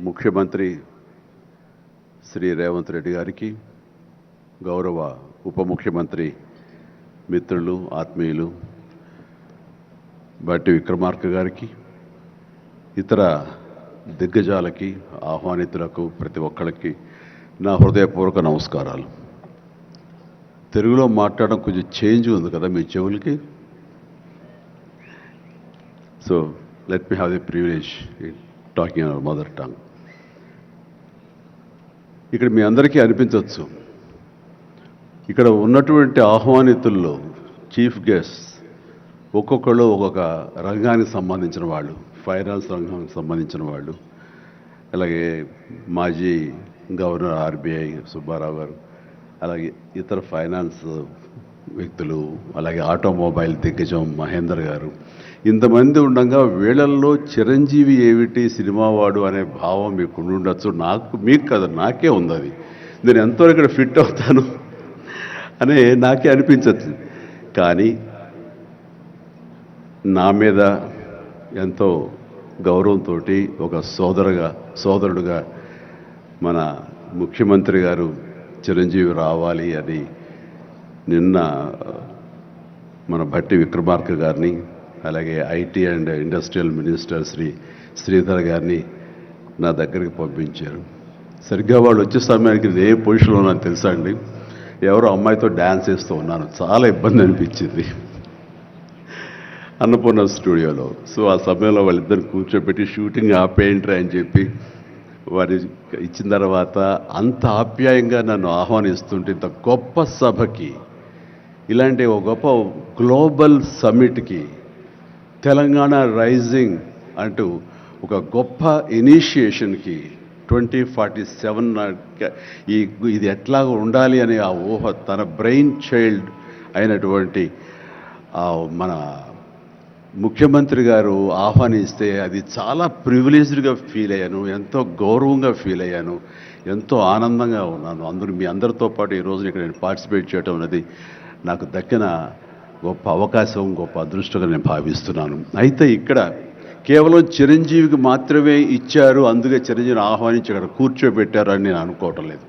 ముఖ్యమంత్రి శ్రీ రేవంత్ రెడ్డి గారికి, గౌరవ ఉప ముఖ్యమంత్రి మిత్రులు, ఆత్మీయులు బట్టి విక్రమార్క గారికి, ఇతర దిగ్గజాలకి, ఆహ్వానితులకు, ప్రతి ఒక్కరికి నా హృదయపూర్వక నమస్కారాలు. తెలుగులో మాట్లాడడం కొంచెం చేంజ్ ఉంది కదా మీ చెవులకి. So let me have the privilege in talking in our mother tongue. ఇక్కడ మీ అందరికీ అనిపించవచ్చు, ఇక్కడ ఉన్నటువంటి ఆహ్వానితుల్లో చీఫ్ గెస్ట్ ఒక్కొక్కళ్ళు ఒక్కొక్క రంగానికి సంబంధించిన వాళ్ళు, ఫైనాన్స్ రంగానికి సంబంధించిన వాళ్ళు, అలాగే మాజీ గవర్నర్ ఆర్బీఐ సుబ్బారావు గారు, అలాగే ఇతర ఫైనాన్స్ వ్యక్తులు, అలాగే ఆటోమొబైల్ దిగ్గజం మహేందర్ గారు, ఇంతమంది ఉండగా వీళ్ళల్లో చిరంజీవి ఏమిటి సినిమా వాడు అనే భావం మీకు ఉండొచ్చు. మీకు కదా, నాకే ఉంది అది. నేను ఎంతో ఇక్కడ ఫిట్ అవుతాను అని నాకే అనిపించచ్చు. కానీ నా మీద ఎంతో గౌరవంతో ఒక సోదరుడుగా మన ముఖ్యమంత్రి గారు చిరంజీవి రావాలి అని నిన్న మన భట్టి విక్రమార్క గారిని, అలాగే IT and industrial minister Sridhar గారిని నా దగ్గరికి పంపించారు. సరిగ్గా వాళ్ళు వచ్చే సమయానికి ఏ పొజిషన్లో నాకు తెలుసా అండి, ఎవరో అమ్మాయితో డ్యాన్స్ వేస్తూ ఉన్నాను. చాలా ఇబ్బంది అనిపించింది అన్నపూర్ణ స్టూడియోలో. సో ఆ సమయంలో వాళ్ళిద్దరిని కూర్చోబెట్టి షూటింగ్ ఆపేయంట్రా అని చెప్పి వారి ఇచ్చిన తర్వాత అంత ఆప్యాయంగా నన్ను ఆహ్వానిస్తుంటే, ఇంత గొప్ప సభకి, ఇలాంటి ఒక గొప్ప గ్లోబల్ సమ్మిట్కి, తెలంగాణ రైజింగ్ అంటూ ఒక గొప్ప ఇనిషియేషన్కి 2047 ఇది ఎట్లా ఉండాలి అనే ఆ ఊహ తన బ్రెయిన్ చైల్డ్ అయినటువంటి మన ముఖ్యమంత్రి గారు ఆహ్వానిస్తే అది చాలా ప్రివిలేజ్డ్గా ఫీల్ అయ్యాను, ఎంతో గౌరవంగా ఫీల్ అయ్యాను, ఎంతో ఆనందంగా ఉన్నాను. మీ అందరితో పాటు ఈరోజు ఇక్కడ నేను పార్టిసిపేట్ చేయడం అనేది నాకు దక్కిన గొప్ప అవకాశం, గొప్ప అదృష్టంగా నేను భావిస్తున్నాను. అయితే ఇక్కడ కేవలం చిరంజీవికి మాత్రమే ఇచ్చారు, అందుకే చిరంజీవిని ఆహ్వానించి అక్కడ కూర్చోబెట్టారు అని నేను అనుకోవటం లేదు.